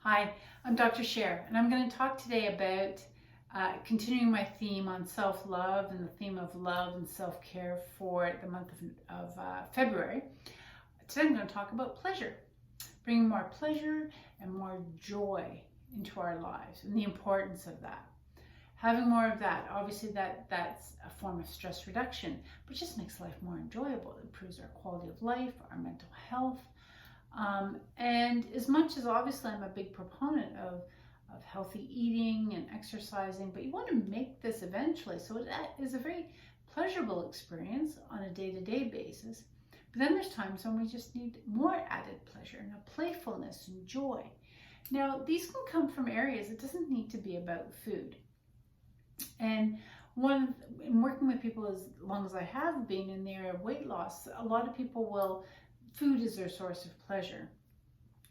Hi, I'm Dr. Cher, and I'm going to talk today about continuing my theme on self-love and the theme of love and self-care for the month of February. Today I'm going to talk about pleasure, bringing more pleasure and more joy into our lives and the importance of that. Having more of that, obviously that's a form of stress reduction, but just makes life more enjoyable. It improves our quality of life, our mental health. And as much as obviously I'm a big proponent of healthy eating and exercising, but you want to make this eventually so it is a very pleasurable experience on a day-to-day basis. But then there's times when we just need more added pleasure and a playfulness and joy. Now, these can come from areas, it doesn't need to be about food. And in working with people as long as I have been in the area of weight loss, a lot of people food is their source of pleasure.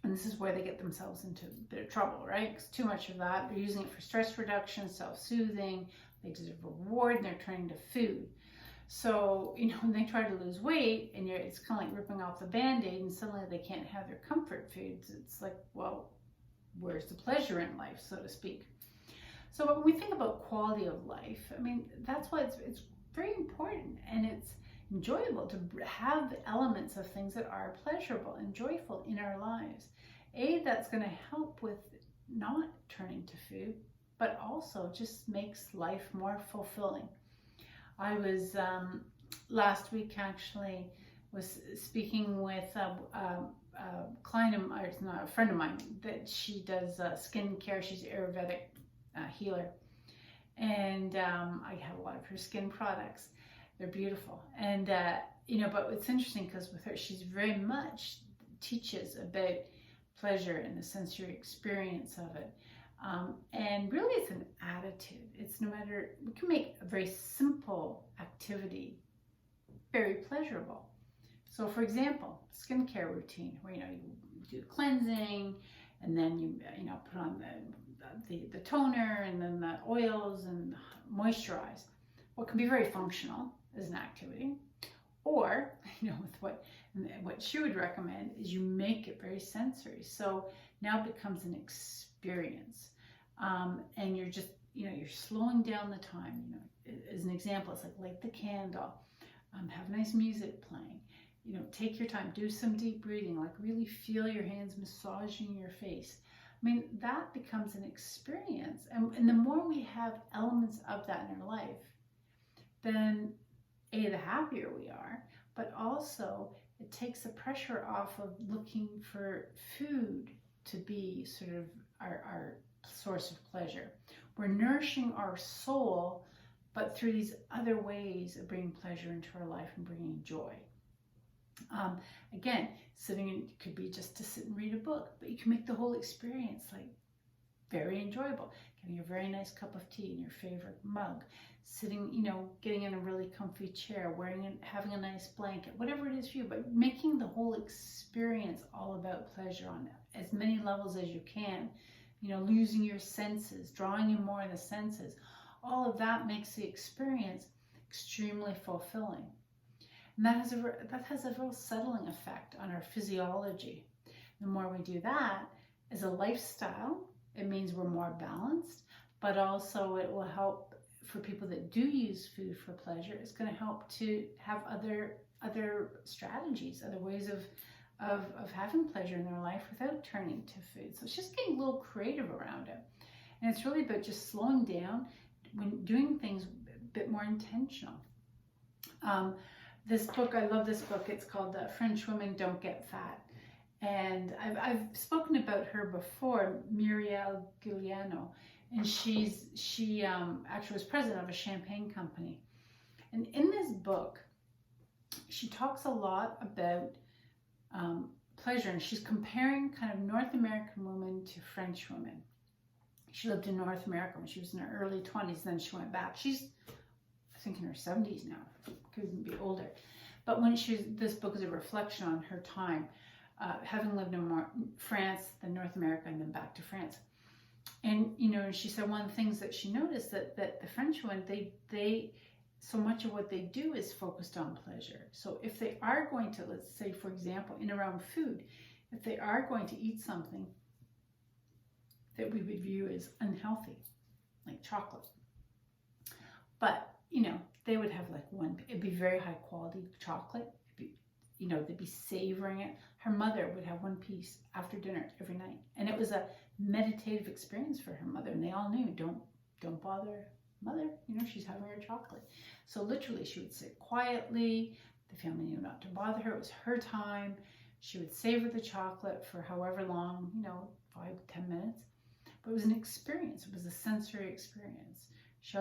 And this is where they get themselves into a bit of trouble, right? Because too much of that, they're using it for stress reduction, self-soothing, they deserve reward, and they're turning to food. So, when they try to lose weight, and it's kind of like ripping off the Band-Aid, and suddenly they can't have their comfort foods. It's like, well, where's the pleasure in life, so to speak? So when we think about quality of life, that's why it's very important, and it's enjoyable to have elements of things that are pleasurable and joyful in our lives. That's going to help with not turning to food, but also just makes life more fulfilling. I was last week actually was speaking with a client of mine, it's not a friend of mine, that she does skincare. She's an Ayurvedic healer, and I have a lot of her skin products. They're beautiful. And, but it's interesting because with her, she's very much teaches about pleasure and the sensory experience of it. And really it's an attitude. It's no matter, we can make a very simple activity very pleasurable. So for example, skincare routine where, you do cleansing, and then you put on the toner and then the oils and moisturize. What can be very functional as an activity, or with what she would recommend is you make it very sensory. So now it becomes an experience, and you're just you're slowing down the time. As an example, it's like light the candle, have nice music playing. Take your time, do some deep breathing, like really feel your hands massaging your face. That becomes an experience, and the more we have elements of that in our life, then the happier we are, but also it takes the pressure off of looking for food to be sort of our source of pleasure. We're nourishing our soul, but through these other ways of bringing pleasure into our life and bringing joy. Again, it could be just to sit and read a book, but you can make the whole experience like very enjoyable. Getting a very nice cup of tea in your favorite mug, sitting, getting in a really comfy chair, having a nice blanket, whatever it is for you, but making the whole experience all about pleasure on as many levels as you can. Losing your senses, drawing in more of the senses. All of that makes the experience extremely fulfilling. And that has a real settling effect on our physiology. The more we do that as a lifestyle, it means we're more balanced, but also it will help for people that do use food for pleasure. It's going to help to have other strategies, other ways of having pleasure in their life without turning to food. So it's just getting a little creative around it. And it's really about just slowing down when doing things a bit more intentional. This book, I love this book. It's called French Women Don't Get Fat. And I've spoken about her before, Muriel Guiliano, and she actually was president of a champagne company. And in this book, she talks a lot about pleasure, and she's comparing kind of North American women to French women. She lived in North America when she was in her early 20s, then she went back. She's, I think, in her 70s now, could even be older. But this book is a reflection on her time, having lived in France, then North America, and then back to France. And, she said one of the things that she noticed that the French women, they so much of what they do is focused on pleasure. So if they are going to, let's say, for example, in around food, if they are going to eat something, that we would view as unhealthy, like chocolate. But, you know, they would have like it'd be very high quality chocolate. You know, they'd be savoring it. Her mother would have one piece after dinner every night. And it was a meditative experience for her mother. And they all knew, don't bother mother. You know, she's having her chocolate. So literally she would sit quietly. The family knew not to bother her. It was her time. She would savor the chocolate for however long, you know, 5 to 10 minutes. But it was an experience. It was a sensory experience. She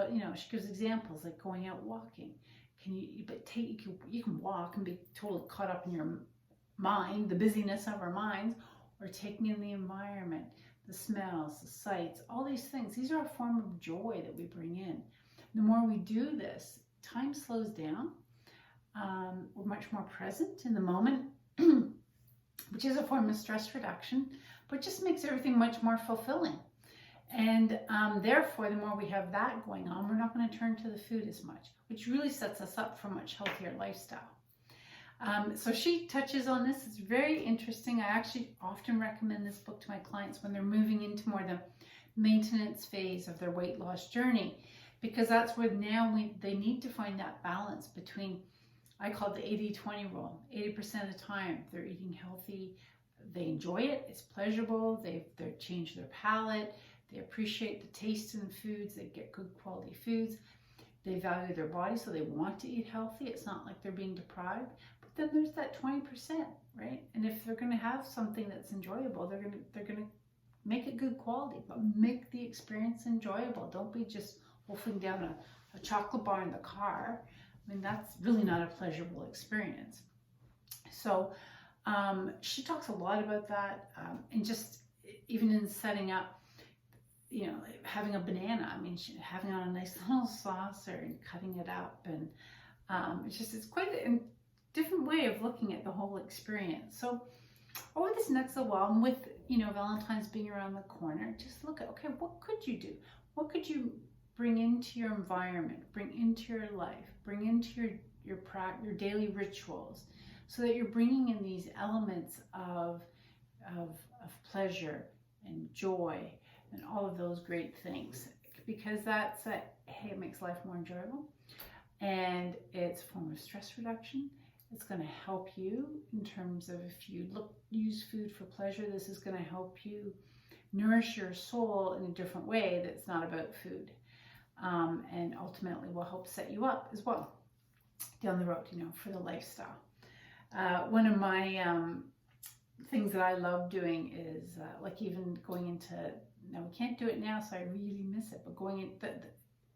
gives examples like going out walking. You can walk and be totally caught up in your mind, the busyness of our minds, or taking in the environment, the smells, the sights, all these things. These are a form of joy that we bring in. The more we do this, time slows down. We're much more present in the moment, which is a form of stress reduction, but just makes everything much more fulfilling. And therefore, the more we have that going on, we're not going to turn to the food as much, which really sets us up for a much healthier lifestyle. So she touches on this. It's very interesting. I actually often recommend this book to my clients when they're moving into more the maintenance phase of their weight loss journey, because that's where now they need to find that balance between, I call it the 80-20 rule. 80% of the time they're eating healthy, they enjoy it, it's pleasurable, they've changed their palate, they appreciate the taste in foods, they get good quality foods, they value their body, so they want to eat healthy. It's not like they're being deprived. But then there's that 20%, right? And if they're going to have something that's enjoyable, they're going to make it good quality, but make the experience enjoyable. Don't be just wolfing down a chocolate bar in the car. I mean, that's really not a pleasurable experience. So she talks a lot about that, and just even in setting up, you know, having a banana. I mean, having it on a nice little saucer and cutting it up, and it's quite a different way of looking at the whole experience. So over this next little while, and with, you know, Valentine's being around the corner, just look at, okay, what could you do? What could you bring into your environment, bring into your life, bring into your daily rituals, so that you're bringing in these elements of pleasure and joy and all of those great things, because hey, it makes life more enjoyable, and it's a form of stress reduction. It's going to help you in terms of, if you use food for pleasure, this is going to help you nourish your soul in a different way that's not about food, and ultimately will help set you up as well down the road, you know, for the lifestyle. One of my things that I love doing is like even going into, now we can't do it now, so I really miss it, but going in the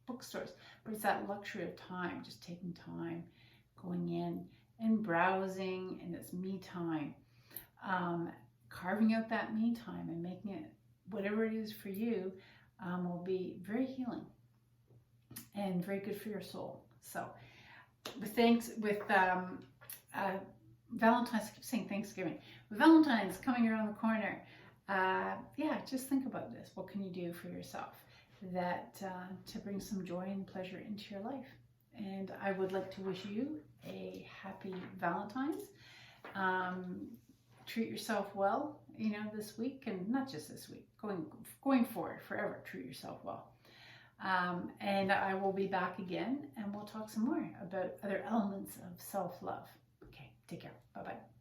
bookstores, but it's that luxury of time, just taking time, going in and browsing, and it's me time, carving out that me time and making it whatever it is for you, will be very healing and very good for your soul. So with Valentine's, I keep saying Thanksgiving, with Valentine's coming around the corner, just think about this. What can you do for yourself to bring some joy and pleasure into your life? And I would like to wish you a happy Valentine's. Treat yourself well, you know, this week, and not just this week, going forward, forever, treat yourself well. And I will be back again, and we'll talk some more about other elements of self-love. Okay, take care. Bye-bye.